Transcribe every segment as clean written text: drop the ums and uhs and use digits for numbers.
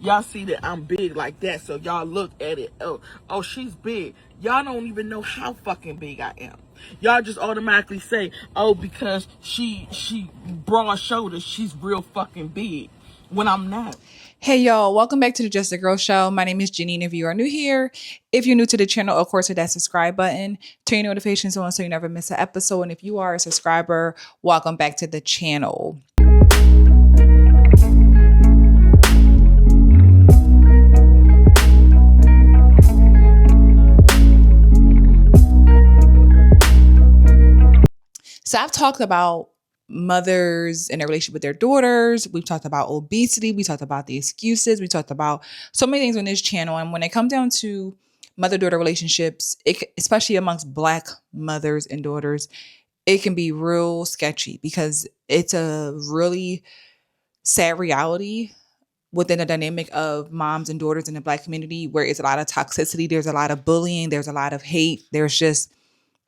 Y'all see that I'm big like that, so y'all look at it. Oh, she's big. Y'all don't even know how fucking big I am. Y'all just automatically say, oh, because she broad shoulders, she's real fucking big. When I'm not. Hey y'all, welcome back to the Just a Girl Show. My name is Janine. If you are new here, if you're new to the channel, of course, hit that subscribe button, turn your notifications on so you never miss an episode. And if you are a subscriber, welcome back to the channel. So I've talked about mothers and their relationship with their daughters. We've talked about obesity. We talked about the excuses. We talked about so many things on this channel. And when it comes down to mother-daughter relationships, especially amongst Black mothers and daughters, it can be real sketchy because it's a really sad reality within the dynamic of moms and daughters in the Black community, where it's a lot of toxicity. There's a lot of bullying. There's a lot of hate. There's just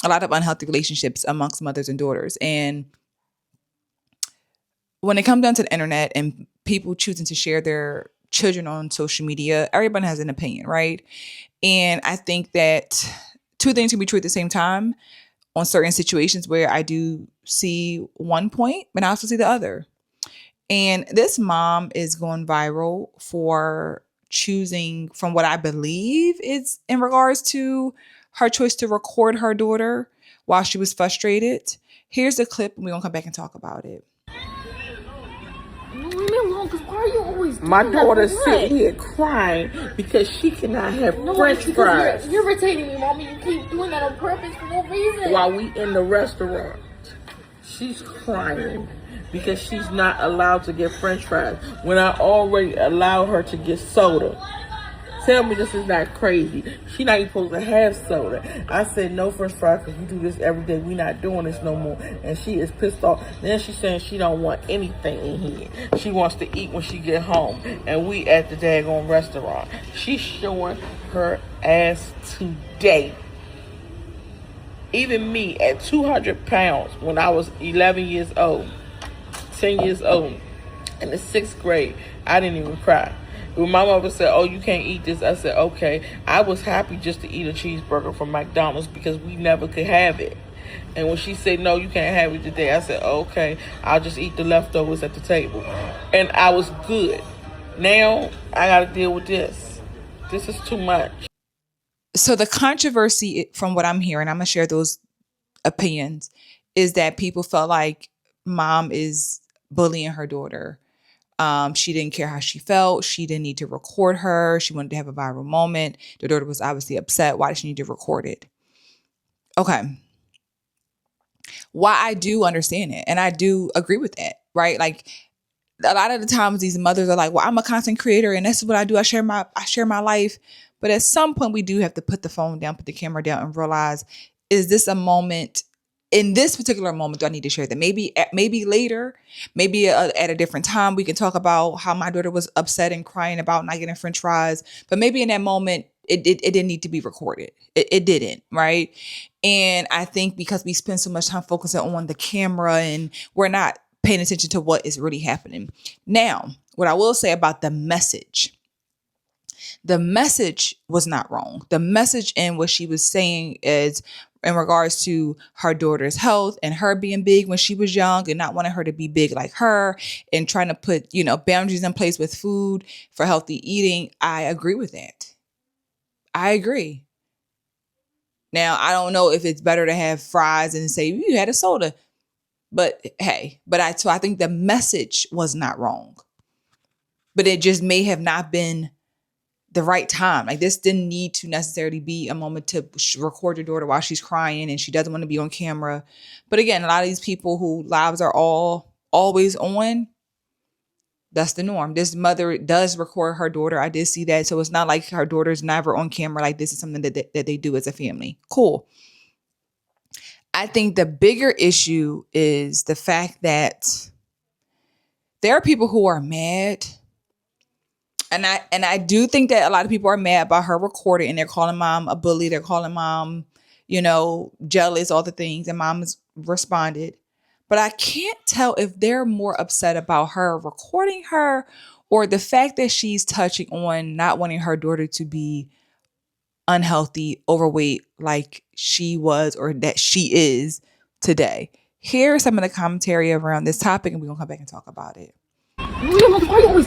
a lot of unhealthy relationships amongst mothers and daughters. And when it comes down to the internet and people choosing to share their children on social media, everyone has an opinion, right? And I think that two things can be true at the same time on certain situations where I do see one point, but I also see the other. And this mom is going viral for choosing, from what I believe is in regards to her choice to record her daughter while she was frustrated. Here's the clip and we're going to come back and talk about it. Leave me alone, because why are you always doing My that? daughter's sitting here crying because she cannot have French fries. You're irritating me, Mommy. You keep doing that on purpose for no reason. While we in the restaurant, she's crying because she's not allowed to get French fries when I already allowed her to get soda. Tell me this is not crazy. She not even supposed to have soda. I said no French fries because we do this every day. We not doing this no more. And she is pissed off. Then she's saying she don't want anything in here. She wants to eat when she get home. And we at the daggone restaurant. She's showing her ass today. Even me at 200 pounds when I was 11 years old, 10 years old, in the 6th grade, I didn't even cry. When my mother said, oh, you can't eat this, I said, okay. I was happy just to eat a cheeseburger from McDonald's because we never could have it. And when she said, no, you can't have it today, I said, okay, I'll just eat the leftovers at the table. And I was good. Now, I got to deal with this. This is too much. So the controversy, from what I'm hearing, I'm going to share those opinions, is that people felt like mom is bullying her daughter. She didn't care how she felt. She didn't need to record her. She wanted to have a viral moment. The daughter was obviously upset. Why did she need to record it? Okay. Why I do understand it. And I do agree with that, right? Like a lot of the times these mothers are like, well, I'm a content creator and this is what I do. I share my life. But at some point we do have to put the phone down, put the camera down and realize, is this a moment? In this particular moment, do I need to share that? Maybe later, maybe at a different time, we can talk about how my daughter was upset and crying about not getting French fries. But maybe in that moment, it didn't need to be recorded. It didn't, right? And I think because we spend so much time focusing on the camera and we're not paying attention to what is really happening. Now, what I will say about the message was not wrong. The message in what she was saying is in regards to her daughter's health and her being big when she was young and not wanting her to be big like her and trying to put, boundaries in place with food for healthy eating. I agree with that. I agree. Now, I don't know if it's better to have fries and say you had a soda, but hey, so I think the message was not wrong, but it just may have not been the right time. Like this didn't need to necessarily be a moment to record your daughter while she's crying and she doesn't want to be on camera. But again, a lot of these people who lives are always on, that's the norm. This mother does record her daughter. I did see that. So it's not like her daughter's never on camera. Like this is something that they do as a family. Cool. I think the bigger issue is the fact that there are people who are mad. And I do think that a lot of people are mad about her recording and they're calling mom a bully. They're calling mom, jealous, all the things. And mom has responded. But I can't tell if they're more upset about her recording her or the fact that she's touching on not wanting her daughter to be unhealthy, overweight like she was or that she is today. Here's some of the commentary around this topic, and we're gonna come back and talk about it.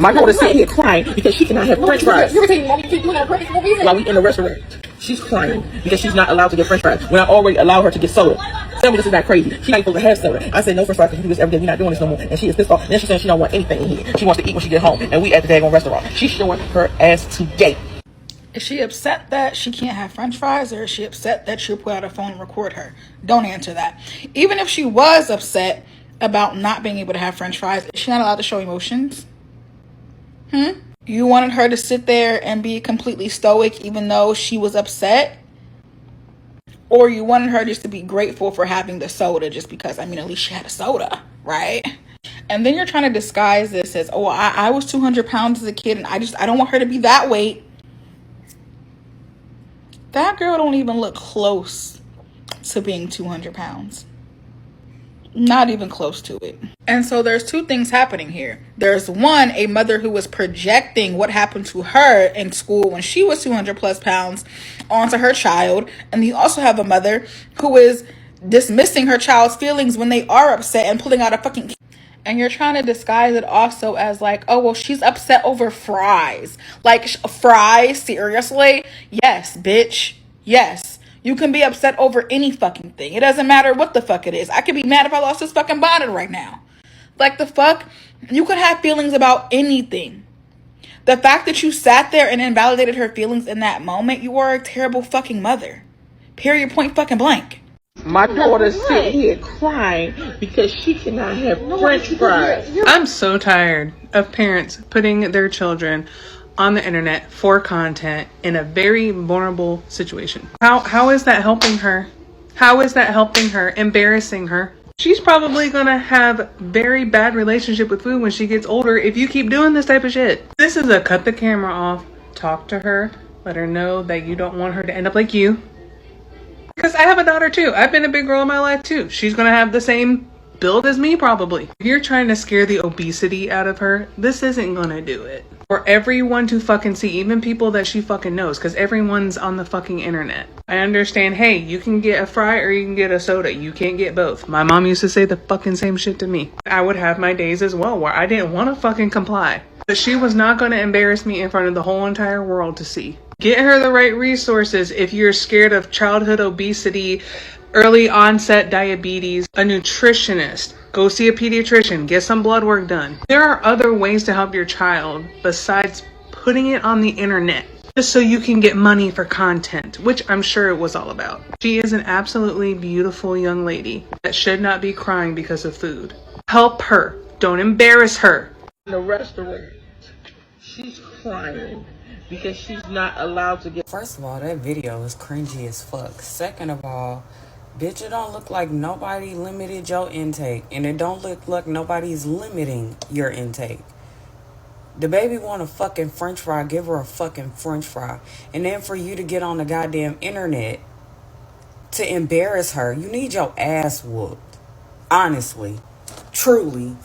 My daughter's sitting here crying because she cannot have French fries. You're saying, Mom, you keep doing that on purpose for no reason. While we in the restaurant, she's crying because she's not allowed to get French fries when I already allow her to get soda. Tell me this is not crazy. She ain't supposed to have soda. I said no French fries because you do this every day. We're not doing this no more. And she is pissed off. Then she's saying she don't want anything in here. She wants to eat when she get home. And we at the daggone restaurant. She's showing her ass today. Is she upset that she can't have French fries, or is she upset that she'll pull out her phone and record her? Don't answer that. Even if she was upset about not being able to have French fries, is she not allowed to show emotions? You wanted her to sit there and be completely stoic even though she was upset? Or you wanted her just to be grateful for having the soda just because, at least she had a soda, right? And then you're trying to disguise this as, oh, I was 200 pounds as a kid and I don't want her to be that weight. That girl don't even look close to being 200 pounds. Not even close to it. And so there's two things happening here. There's one, a mother who was projecting what happened to her in school when she was 200 plus pounds onto her child. And you also have a mother who is dismissing her child's feelings when they are upset and pulling out a fucking... And you're trying to disguise it also as like, oh, well, she's upset over fries. Like, fries? Seriously? Yes, bitch. Yes. You can be upset over any fucking thing. It doesn't matter what the fuck it is. I could be mad if I lost this fucking bonnet right now. Like, the fuck? You could have feelings about anything. The fact that you sat there and invalidated her feelings in that moment, you are a terrible fucking mother. Period, point fucking blank. My daughter's sitting here crying because she cannot have French fries. I'm so tired of parents putting their children on the internet for content in a very vulnerable situation. How is that helping her? How is that helping her? Embarrassing her? She's probably gonna have very bad relationship with food when she gets older if you keep doing this type of shit. This is a cut the camera off, talk to her, let her know that you don't want her to end up like you. Because I have a daughter too. I've been a big girl in my life too. She's gonna have the same build as me probably. If you're trying to scare the obesity out of her, this isn't gonna do it. For everyone to fucking see, even people that she fucking knows, because everyone's on the fucking internet. I understand, hey, you can get a fry or you can get a soda. You can't get both. My mom used to say the fucking same shit to me. I would have my days as well where I didn't want to fucking comply. But she was not going to embarrass me in front of the whole entire world to see. Get her the right resources if you're scared of childhood obesity, early onset diabetes, a nutritionist. Go see a pediatrician, get some blood work done. There are other ways to help your child besides putting it on the internet just so you can get money for content, which I'm sure it was all about. She is an absolutely beautiful young lady that should not be crying because of food. Help her. Don't embarrass her. In the restaurant, she's crying because she's not allowed to get... First of all, that video is cringy as fuck. Second of all, bitch, it don't look like nobody limited your intake. And it don't look like nobody's limiting your intake. The baby want a fucking French fry, give her a fucking French fry. And then for you to get on the goddamn internet to embarrass her, you need your ass whooped. Honestly. Truly.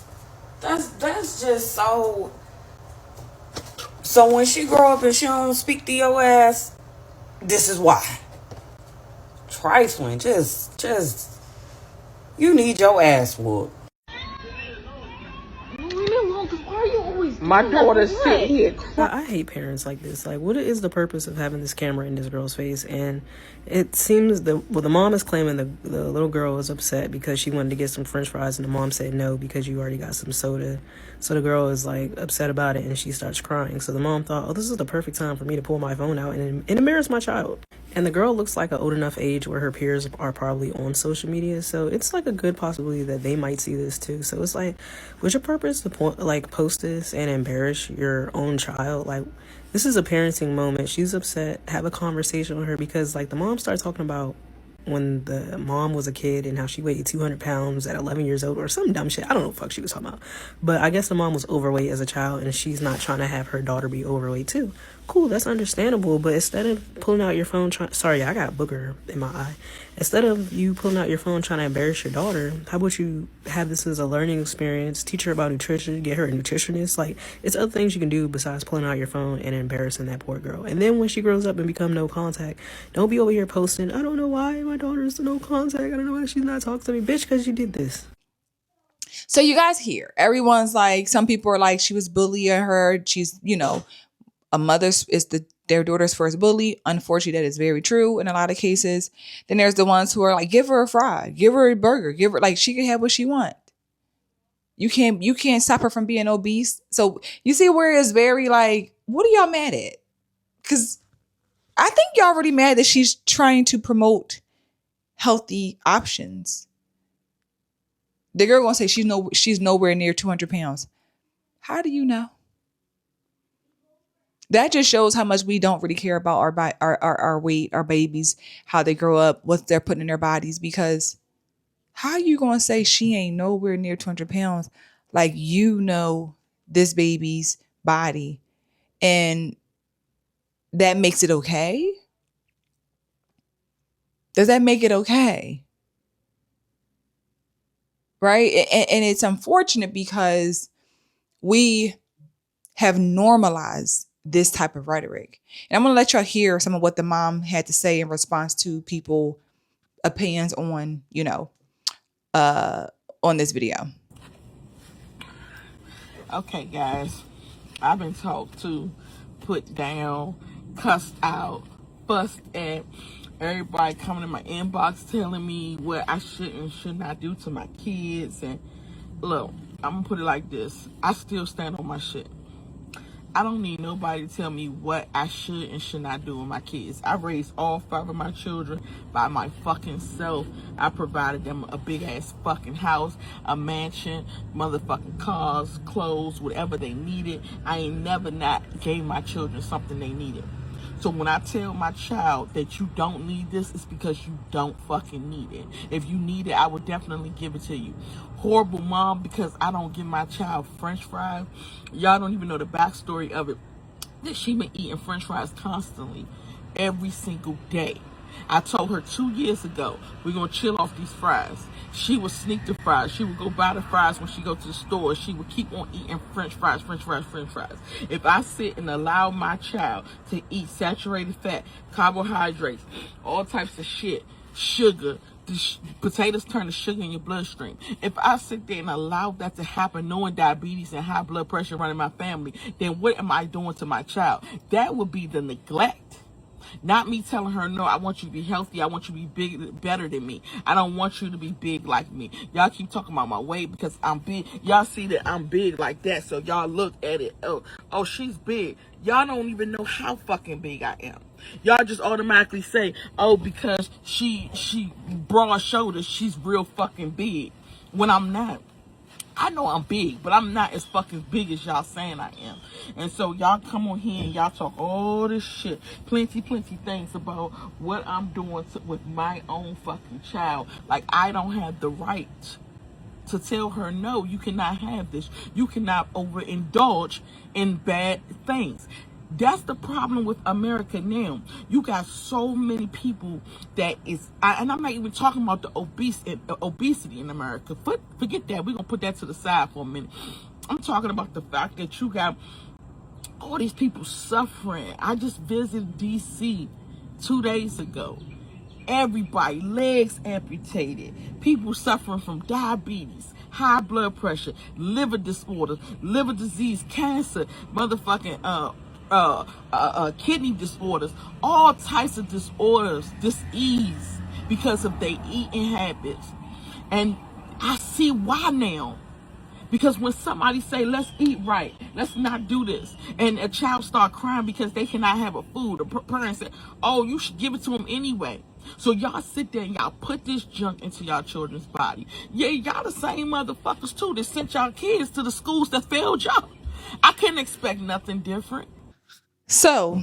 That's just so... So when she grow up and she don't speak to your ass, this is why. Trifling, just you need your ass whooped. My daughter's sitting here crying. I hate parents like this. Like, what is the purpose of having this camera in this girl's face? And it seems the mom is claiming the little girl was upset because she wanted to get some French fries, and the mom said no because you already got some soda. So the girl is like upset about it, and she starts crying. So the mom thought, oh, this is the perfect time for me to pull my phone out and embarrass my child. And the girl looks like an old enough age where her peers are probably on social media. So it's like a good possibility that they might see this too. So it's like, what's your purpose to post this and embarrass your own child? Like, this is a parenting moment. She's upset. Have a conversation with her, because like the mom started talking about when the mom was a kid and how she weighed 200 pounds at 11 years old or some dumb shit. I don't know what the fuck she was talking about. But I guess the mom was overweight as a child, and she's not trying to have her daughter be overweight too. cool, that's understandable. But instead of pulling out your phone, sorry, I got booger in my eye. Instead of you pulling out your phone trying to embarrass your daughter, how about you have this as a learning experience, teach her about nutrition, get her a nutritionist? Like, it's other things you can do besides pulling out your phone and embarrassing that poor girl. And then when she grows up and become no contact, don't be over here posting, I don't know why my daughter is no contact. I don't know why she's not talking to me. Bitch, because you did this. So you guys hear, everyone's like, some people are like, she was bullying her. She's, a mother's is their daughter's first bully. Unfortunately, that is very true in a lot of cases. Then there's the ones who are like, give her a fry, give her a burger, give her, like, she can have what she want. You can't stop her from being obese. So you see where it's very like, what are y'all mad at? Because I think y'all already mad that she's trying to promote healthy options. The girl gonna say she's nowhere near 200 pounds. How do you know? That just shows how much we don't really care about our weight, our babies, how they grow up, what they're putting in their bodies. Because how are you going to say she ain't nowhere near 200 pounds? Like, this baby's body, and that makes it okay? Does that make it okay? Right? And it's unfortunate because we have normalized this type of rhetoric. And I'm going to let y'all hear some of what the mom had to say in response to people opinions on, on this video. Okay, guys, I've been talked to, put down, cussed out, fussed at. Everybody coming in my inbox telling me what I should and should not do to my kids. And look, I'm gonna put it like this. I still stand on my shit. I don't need nobody to tell me what I should and should not do with my kids. I raised all 5 of my children by my fucking self. I provided them a big ass fucking house, a mansion, motherfucking cars, clothes, whatever they needed. I ain't never not gave my children something they needed. So when I tell my child that you don't need this, it's because you don't fucking need it. If you need it, I would definitely give it to you. Horrible mom, because I don't give my child French fries. Y'all don't even know the backstory of it. That she been eating French fries constantly, every single day. I told her 2 years ago, we're going to chill off these fries. She would sneak the fries. She would go buy the fries when she go to the store. She would keep on eating French fries, French fries, French fries. If I sit and allow my child to eat saturated fat, carbohydrates, all types of shit, sugar, potatoes turn to sugar in your bloodstream. If I sit there and allow that to happen, knowing diabetes and high blood pressure running my family, then what am I doing to my child? That would be the neglect. Not me telling her, no, I want you to be healthy. I want you to be big, better than me. I don't want you to be big like me. Y'all keep talking about my weight because I'm big. Y'all see that I'm big like that. So y'all look at it. Oh, she's big. Y'all don't even know how fucking big I am. Y'all just automatically say, oh, because she broad shoulders, she's real fucking big. When I'm not. I know I'm big, but I'm not as fucking big as y'all saying I am. And so y'all come on here and y'all talk all this shit, plenty things about what I'm doing with my own fucking child. Like, I don't have the right to tell her, no, you cannot have this. You cannot overindulge in bad things. That's the problem with America now. You got so many people that is, and I'm not even talking about the obesity in America. Forget that. We're going to put that to the side for a minute. I'm talking about the fact that you got all these people suffering. I just visited DC 2 days ago. Everybody, legs amputated, people suffering from diabetes, high blood pressure, liver disorders, liver disease, cancer, motherfucking kidney disorders, all types of disorders, disease, because of their eating habits. And I see why now. Because when somebody say, let's eat right, let's not do this, and a child start crying because they cannot have a food, the parent said, oh, you should give it to them anyway. So y'all sit there and y'all put this junk into y'all children's body. Yeah, y'all the same motherfuckers too that sent y'all kids to the schools that failed y'all. I couldn't expect nothing different. So,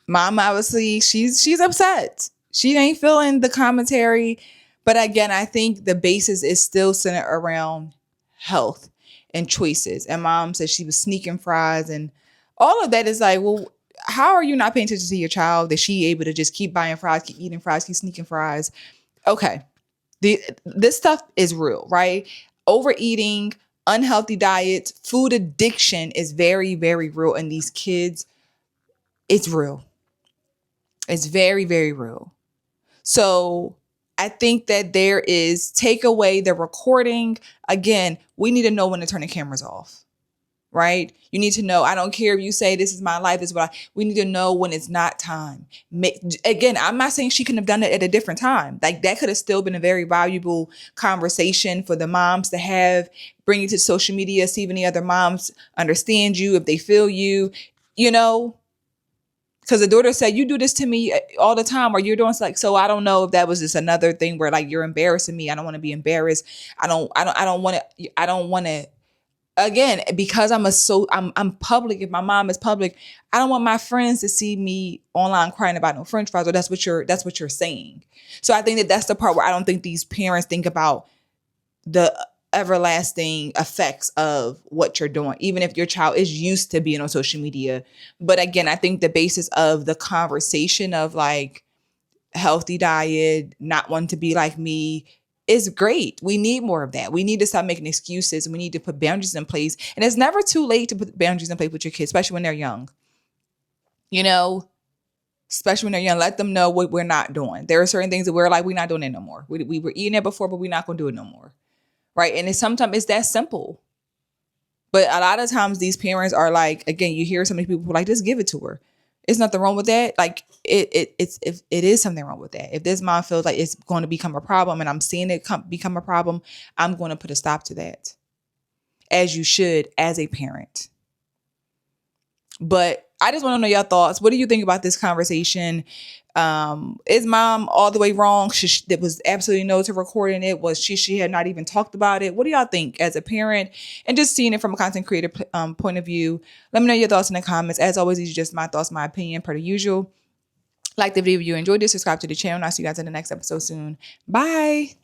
mom, obviously, she's upset. She ain't feeling the commentary. But again, I think the basis is still centered around health and choices. And mom said she was sneaking fries, and all of that is like, well, how are you not paying attention to your child that she able to just keep buying fries, keep eating fries, keep sneaking fries? Okay. This stuff is real, right? Overeating, unhealthy diets, food addiction is very, very real. And these kids, it's real. It's very, very real. So I think that there is take away the recording. Again, we need to know when to turn the cameras off, right? You need to know, I don't care if you say this is my life, this is what we need to know when it's not time. Again, I'm not saying she couldn't have done it at a different time. Like that could have still been a very valuable conversation for the moms to have, bring it to social media, see if any other moms understand you, if they feel you, you know, because the daughter said, you do this to me all the time, or you're doing like, so I don't know if that was just another thing where like, you're embarrassing me. I don't want to be embarrassed. I don't want to, again, because I'm public. If my mom is public, I don't want my friends to see me online crying about no French fries, or that's what you're saying. So I think that that's the part where I don't think these parents think about the everlasting effects of what you're doing, even if your child is used to being on social media. But again, I think the basis of the conversation of like healthy diet, not wanting to be like me, is great. We need more of that. We need to stop making excuses. We need to put boundaries in place. And it's never too late to put boundaries in place with your kids, especially when they're young. You know, especially when they're young, let them know what we're not doing. There are certain things that we're like, we're not doing it no more. We were eating it before, but we're not going to do it no more. Right. And sometimes it's that simple. But a lot of times these parents are like, again, you hear so many people like, just give it to her. There's nothing wrong with that. Like it is something wrong with that. If this mom feels like it's going to become a problem and I'm seeing it become a problem, I'm going to put a stop to that, as you should as a parent. But I just want to know your thoughts. What do you think about this conversation? Is mom all the way wrong? There was absolutely no to recording it. Was she had not even talked about it? What do y'all think as a parent and just seeing it from a content creator point of view? Let me know your thoughts in the comments. As always, these are just my thoughts, my opinion, per the usual. Like the video if you enjoyed this, subscribe to the channel. I'll see you guys in the next episode soon. Bye.